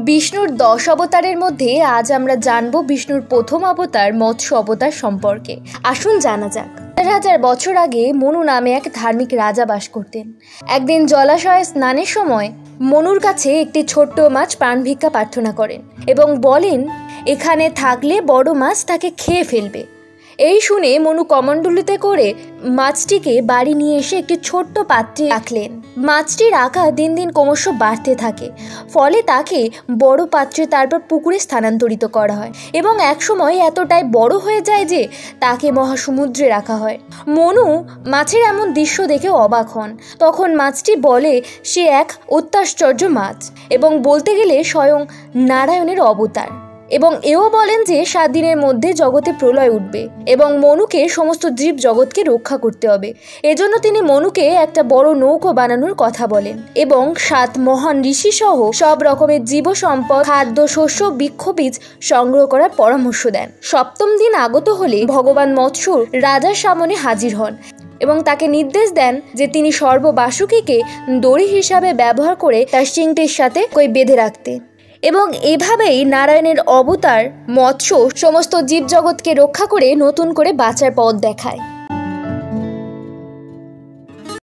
বিষ্ণুর 10 অবতারের মধ্যে আজ আমরা জানবো বিষ্ণুর প্রথম অবতার মৎস্য অবতার সম্পর্কে। আসুন জানা যাক। 1000 বছর আগে মনু নামে এক ধার্মিক রাজা বাস করতেন। একদিন জলাশয়ে স্নানের সময় মনুর কাছে একটি ছোট্ট মাছ প্রাণভিক্ষা প্রার্থনা করেন এবং বলেন, এখানে থাকলে বড় মাছ তাকে খেয়ে ফেলবে। এই শুনে মনু কমণ্ডলুতে করে মাছটিকে বাড়ি নিয়ে এসে একটি ছোট্ট পাত্রে রাখলেন। মাছটির আকার দিন দিন ক্রমশ বাড়তে থাকে, ফলে তাকে বড় পাত্রে তারপর পুকুরে স্থানান্তরিত করা হয় এবং একসময় এতটাই বড় হয়ে যায় যে তাকে মহাসমুদ্রে রাখা হয়। মনু মাছের এমন দৃশ্য দেখে অবাক হন। তখন মাছটি বলে সে এক অত্যাশ্চর্য মাছ এবং বলতে গেলে স্বয়ং নারায়ণের অবতার, এবং এও বলেন যে 7 দিনের মধ্যে জগতে প্রলয় উঠবে এবং মনুকে সমস্ত জীব জগৎকে রক্ষা করতে হবে। এজন্য তিনি মনুকে একটা বড় নৌকো বানানোর কথা বলেন এবং 7 মহান ঋষি সহ সব রকমের জীব সম্পদ, খাদ্য, শস্য, বৃক্ষবীজ সংগ্রহ করার পরামর্শ দেন। 7ম দিন আগত হলে ভগবান মৎস্য রাজার সামনে হাজির হন এবং তাকে নির্দেশ দেন যে তিনি সর্ববাসুকীকে দড়ি হিসাবে ব্যবহার করে তার সিংটির সাথে বেঁধে রাখতে, এবং এভাবেই নারায়ণের অবতার মৎস্য সমস্ত জীবজগৎকে রক্ষা করে নতুন করে বাঁচার পথ দেখায়।